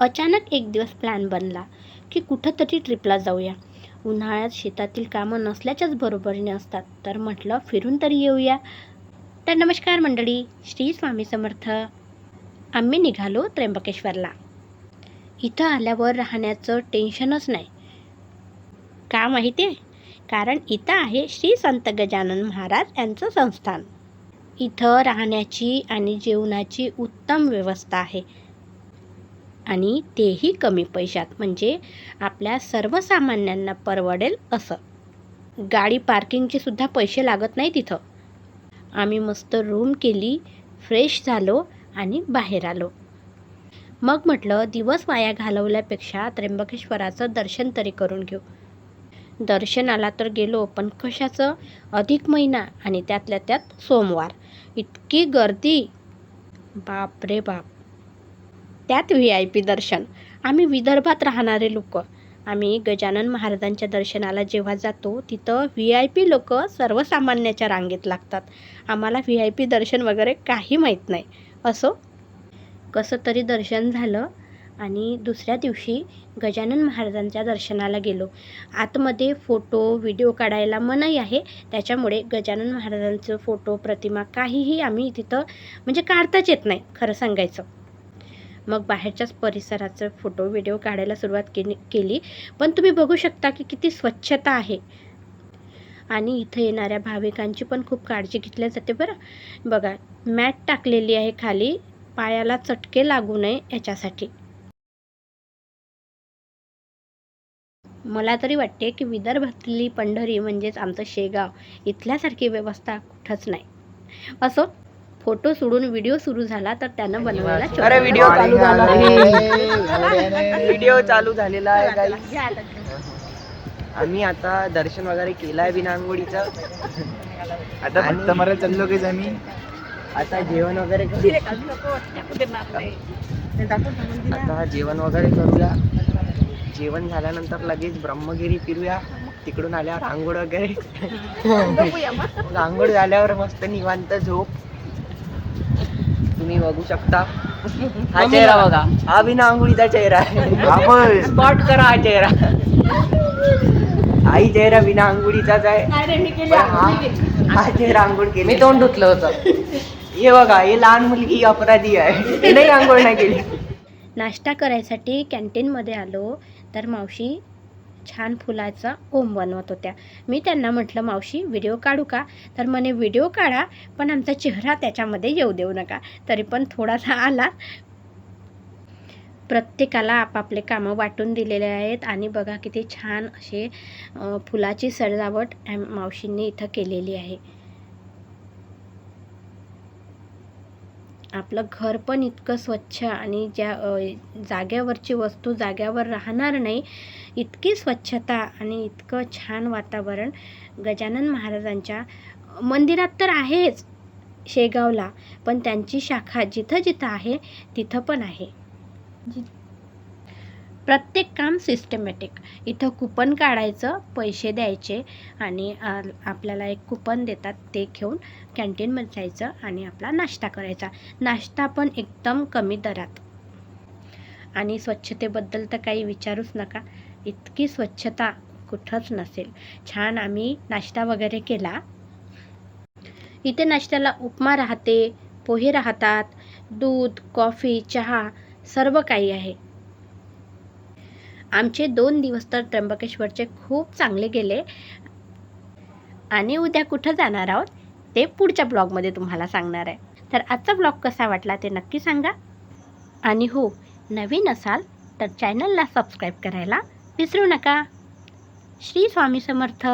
अचानक एक दिवस प्लॅन बनला की कुठंतरी ट्रिपला जाऊया. उन्हाळ्यात शेतातील कामं नसल्याच्याच बरोबरीने असतात, तर म्हटलं फिरून तरी येऊया. तर नमस्कार मंडळी, श्री स्वामी समर्थ. आम्ही निघालो त्र्यंबकेश्वरला. इथं आल्यावर राहण्याचं टेन्शनच नाही. का माहिती आहे? कारण इथं आहे श्री संत गजानन महाराज यांचं संस्थान. इथं राहण्याची आणि जेवणाची उत्तम व्यवस्था आहे, आणि तेही कमी पैशात, म्हणजे आपल्या सर्वसामान्यांना परवडेल असं. गाडी पार्किंगचे सुद्धा पैसे लागत नाही तिथं. आम्ही मस्त रूम केली, फ्रेश झालो आणि बाहेर आलो. मग म्हटलं दिवस वाया घालवल्यापेक्षा त्र्यंबकेश्वराचं दर्शन तरी करून घेऊ. दर्शनाला तर गेलो, पण कशाचं, अधिक महिना आणि त्यातल्या त्यात सोमवार. इतकी गर्दी, बाप रे बाप. त्यात VIP दर्शन. आम्ही विदर्भात राहणारे लोक, आम्ही गजानन महाराजांच्या दर्शनाला जेव्हा जातो तिथं VIP लोक सर्वसामान्याच्या रांगेत लागतात. आम्हाला VIP दर्शन वगैरे काही माहीत नाही. असो, कसं तरी दर्शन झालं आणि दुसऱ्या दिवशी गजानन महाराजांच्या दर्शनाला गेलो. आतमध्ये फोटो व्हिडिओ काढायला मनाई आहे, त्याच्यामुळे गजानन महाराजांचं फोटो प्रतिमा काहीही आम्ही तिथं म्हणजे काढताच येत नाही खरं सांगायचं. मग बाहेरच्याच परिसराचं फोटो व्हिडिओ काढायला सुरुवात केली. पण तुम्ही बघू शकता की किती स्वच्छता आहे, आणि इथं येणाऱ्या भाविकांची पण खूप काळजी घेतली जाते बरं. बघा, मॅट टाकलेली आहे खाली, पायाला चटके लागू नये याच्यासाठी. मला तरी वाटते की विदर्भातली पंढरी म्हणजेच आमचं शेगाव, इथल्यासारखी व्यवस्था कुठंच नाही. असो, फोटो सोडून व्हिडिओ सुरू झाला तर त्यानं बनवायला अरे व्हिडिओ चालू झाला आहे. व्हिडिओ चालू झालेला आहे गाईस. आम्ही आता दर्शन वगैरे केलाय बिना आंघोळीचं. आता फक्त मला चाललो की आम्ही आता जेवण वगैरे करू. आता जेवण वगैरे करूया. जेवण झाल्यानंतर लगेच ब्रह्मगिरी फिरूया. तिकडून आल्यावर आंघोळ वगैरे. आंघोळ झाल्यावर मस्त निवांत झोप. तुम्ही बघू शकता हा चेहरा बघा, हा बिना आंघोळीचा चेहरा आहे. स्पॉट करा हा चेहरा. आई चेहरा बिना आंघोळीचाच आहे. हा चेहरा आंघोळ केली, मी तोंड धुतलं होतं. हे बघा, हे लहान मुलगी अपराधी आहे, हे नाही आंघोळ नाही केली. नाश्ता करायसाठी कॅन्टीनमध्ये आलो तर मावशी छान फुलाचा ओम बनवत होत्या. मी त्यांना म्हटलं, मावशी व्हिडिओ काढू का? तर म्हणे व्हिडिओ काढा, पण आमचा चेहरा त्याच्यामध्ये येऊ देऊ नका. तरी पण थोडासा आला. प्रत्येकाला आपापले कामं वाटून दिलेले आहेत, आणि बघा किती छान असे फुलाची सजावट मावशींनी इथं केलेली आहे. आपलं घर पण इतकं स्वच्छ, आणि ज्या जाग्यावरची वस्तू जाग्यावर राहणार नाही इतकी स्वच्छता आणि इतकं छान वातावरण. गजानन महाराजांच्या मंदिरात तर आहेच शेगावला, पण त्यांची शाखा जिथं जिथं आहे तिथं पण आहे. प्रत्येक काम सिस्टमॅटिक. इथं कुपन काढायचं, पैसे द्यायचे, आणि आपल्याला एक कुपन देतात, ते घेऊन कॅन्टीनमध्ये जायचं आणि आपला नाश्ता करायचा. नाश्ता पण एकदम कमी दरात. आणि स्वच्छतेबद्दल तर काही विचारूच नका, इतकी स्वच्छता कुठंच नसेल. छान आम्ही नाश्ता वगैरे केला. इथे नाश्त्याला उपमा राहते, पोहे राहतात, दूध, कॉफी, चहा सर्व काही आहे. आमचे 2 दिवस तर त्र्यंबकेश्वरचे खूप चांगले गेले, आणि उद्या कुठं जाणार आहोत ते पुढच्या ब्लॉगमध्ये तुम्हाला सांगणार आहे. तर आजचा ब्लॉग कसा वाटला ते नक्की सांगा. आणि हो, नवीन असाल तर चॅनलला सबस्क्राईब करायला विसरू नका. श्री स्वामी समर्थ.